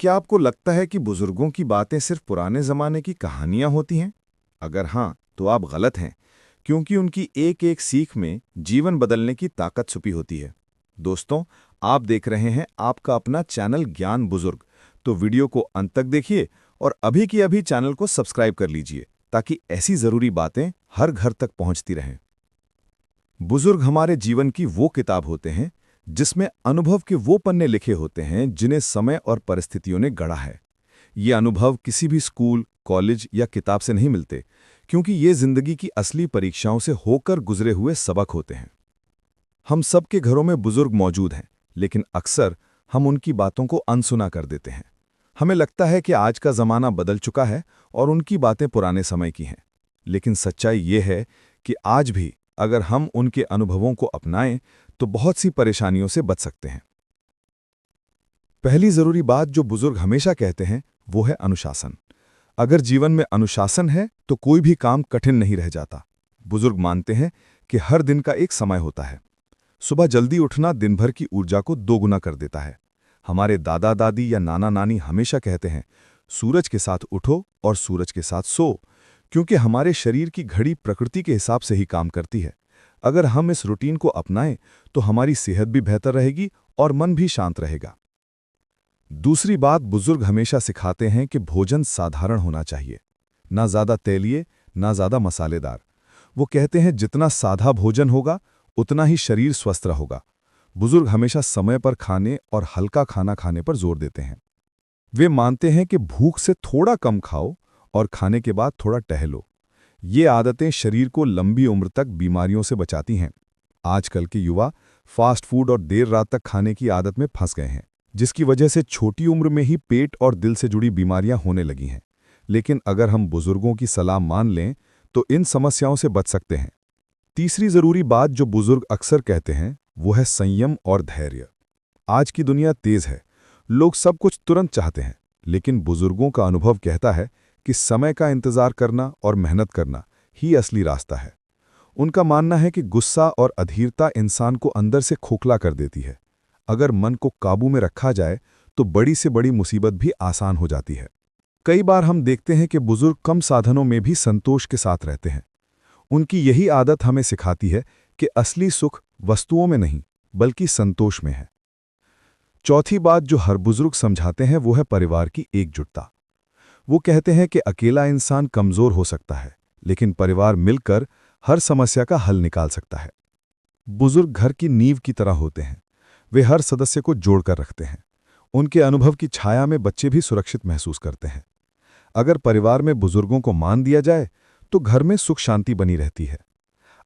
क्या आपको लगता है कि बुजुर्गों की बातें सिर्फ पुराने जमाने की कहानियां होती हैं? अगर हाँ, तो आप गलत हैं, क्योंकि उनकी एक एक सीख में जीवन बदलने की ताकत छुपी होती है। दोस्तों, आप देख रहे हैं आपका अपना चैनल ज्ञान बुजुर्ग। तो वीडियो को अंत तक देखिए और अभी की अभी चैनल को सब्सक्राइब कर लीजिए, ताकि ऐसी जरूरी बातें हर घर तक पहुंचती रहें। बुजुर्ग हमारे जीवन की वो किताब होते हैं जिसमें अनुभव के वो पन्ने लिखे होते हैं जिन्हें समय और परिस्थितियों ने गढ़ा है। ये अनुभव किसी भी स्कूल, कॉलेज या किताब से नहीं मिलते, क्योंकि ये जिंदगी की असली परीक्षाओं से होकर गुजरे हुए सबक होते हैं। हम सबके घरों में बुजुर्ग मौजूद हैं, लेकिन अक्सर हम उनकी बातों को अनसुना कर देते हैं। हमें लगता है कि आज का जमाना बदल चुका है और उनकी बातें पुराने समय की हैं। लेकिन सच्चाई ये है कि आज भी अगर हम उनके अनुभवों को अपनाएं, तो बहुत सी परेशानियों से बच सकते हैं। पहली जरूरी बात जो बुजुर्ग हमेशा कहते हैं, वो है अनुशासन। अगर जीवन में अनुशासन है, तो कोई भी काम कठिन नहीं रह जाता। बुजुर्ग मानते हैं कि हर दिन का एक समय होता है। सुबह जल्दी उठना दिन भर की ऊर्जा को दोगुना कर देता है। हमारे दादा दादी या नाना नानी हमेशा कहते हैं, सूरज के साथ उठो और सूरज के साथ सो, क्योंकि हमारे शरीर की घड़ी प्रकृति के हिसाब से ही काम करती है। अगर हम इस रूटीन को अपनाएं, तो हमारी सेहत भी बेहतर रहेगी और मन भी शांत रहेगा। दूसरी बात, बुजुर्ग हमेशा सिखाते हैं कि भोजन साधारण होना चाहिए, ना ज्यादा तेलिए, ना ज्यादा मसालेदार। वो कहते हैं जितना सादा भोजन होगा, उतना ही शरीर स्वस्थ रहेगा। बुजुर्ग हमेशा समय पर खाने और हल्का खाना खाने पर जोर देते हैं। वे मानते हैं कि भूख से थोड़ा कम खाओ और खाने के बाद थोड़ा टहलो। ये आदतें शरीर को लंबी उम्र तक बीमारियों से बचाती हैं। आजकल के युवा फास्ट फूड और देर रात तक खाने की आदत में फंस गए हैं, जिसकी वजह से छोटी उम्र में ही पेट और दिल से जुड़ी बीमारियां होने लगी हैं। लेकिन अगर हम बुजुर्गों की सलाह मान लें, तो इन समस्याओं से बच सकते हैं। तीसरी जरूरी बात जो बुजुर्ग अक्सर कहते हैं, वो है संयम और धैर्य। आज की दुनिया तेज है, लोग सब कुछ तुरंत चाहते हैं, लेकिन बुजुर्गों का अनुभव कहता है कि समय का इंतजार करना और मेहनत करना ही असली रास्ता है। उनका मानना है कि गुस्सा और अधीरता इंसान को अंदर से खोखला कर देती है। अगर मन को काबू में रखा जाए, तो बड़ी से बड़ी मुसीबत भी आसान हो जाती है। कई बार हम देखते हैं कि बुजुर्ग कम साधनों में भी संतोष के साथ रहते हैं। उनकी यही आदत हमें सिखाती है कि असली सुख वस्तुओं में नहीं, बल्कि संतोष में है। चौथी बात जो हर बुजुर्ग समझाते हैं, वो है परिवार की एकजुटता। वो कहते हैं कि अकेला इंसान कमजोर हो सकता है, लेकिन परिवार मिलकर हर समस्या का हल निकाल सकता है। बुजुर्ग घर की नींव की तरह होते हैं। वे हर सदस्य को जोड़कर रखते हैं। उनके अनुभव की छाया में बच्चे भी सुरक्षित महसूस करते हैं। अगर परिवार में बुजुर्गों को मान दिया जाए, तो घर में सुख शांति बनी रहती है।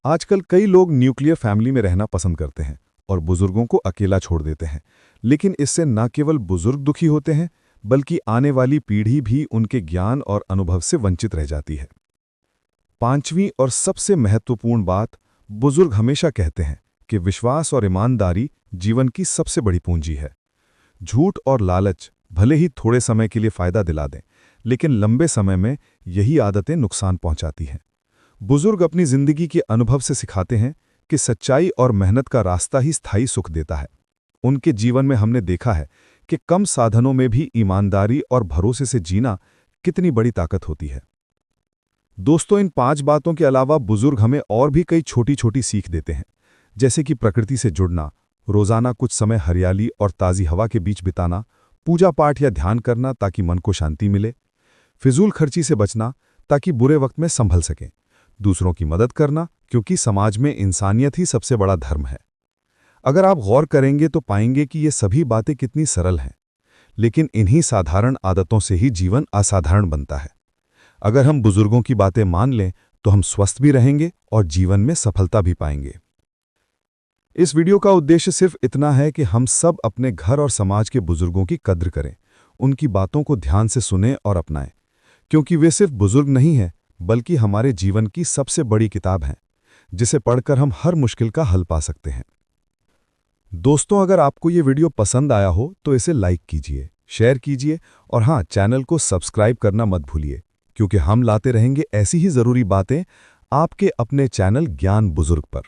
आजकल कई लोग न्यूक्लियर फैमिली में रहना पसंद करते हैं और बुजुर्गों को अकेला छोड़ देते हैं, लेकिन इससे न केवल बुजुर्ग दुखी होते हैं, बल्कि आने वाली पीढ़ी भी उनके ज्ञान और अनुभव से वंचित रह जाती है। पांचवीं और सबसे महत्वपूर्ण बात, बुजुर्ग हमेशा कहते हैं कि विश्वास और ईमानदारी जीवन की सबसे बड़ी पूंजी है। झूठ और लालच भले ही थोड़े समय के लिए फायदा दिला दें, लेकिन लंबे समय में यही आदतें नुकसान पहुंचाती हैं। बुजुर्ग अपनी जिंदगी के अनुभव से सिखाते हैं कि सच्चाई और मेहनत का रास्ता ही स्थायी सुख देता है। उनके जीवन में हमने देखा है कि कम साधनों में भी ईमानदारी और भरोसे से जीना कितनी बड़ी ताकत होती है। दोस्तों, इन 5 बातों के अलावा बुजुर्ग हमें और भी कई छोटी छोटी सीख देते हैं, जैसे कि प्रकृति से जुड़ना, रोजाना कुछ समय हरियाली और ताज़ी हवा के बीच बिताना, पूजा पाठ या ध्यान करना ताकि मन को शांति मिले, फिजूल खर्ची से बचना ताकि बुरे वक्त में संभल सकें, दूसरों की मदद करना क्योंकि समाज में इंसानियत ही सबसे बड़ा धर्म है। अगर आप गौर करेंगे तो पाएंगे कि ये सभी बातें कितनी सरल हैं, लेकिन इन्हीं साधारण आदतों से ही जीवन असाधारण बनता है। अगर हम बुजुर्गों की बातें मान लें, तो हम स्वस्थ भी रहेंगे और जीवन में सफलता भी पाएंगे। इस वीडियो का उद्देश्य सिर्फ इतना है कि हम सब अपने घर और समाज के बुजुर्गों की कद्र करें, उनकी बातों को ध्यान से सुनें और अपनाएं, क्योंकि वे सिर्फ बुजुर्ग नहीं हैं, बल्कि हमारे जीवन की सबसे बड़ी किताब हैं, जिसे पढ़कर हम हर मुश्किल का हल पा सकते हैं। दोस्तों, अगर आपको ये वीडियो पसंद आया हो तो इसे लाइक कीजिए, शेयर कीजिए और हाँ, चैनल को सब्सक्राइब करना मत भूलिए, क्योंकि हम लाते रहेंगे ऐसी ही ज़रूरी बातें आपके अपने चैनल ज्ञान बुजुर्ग पर।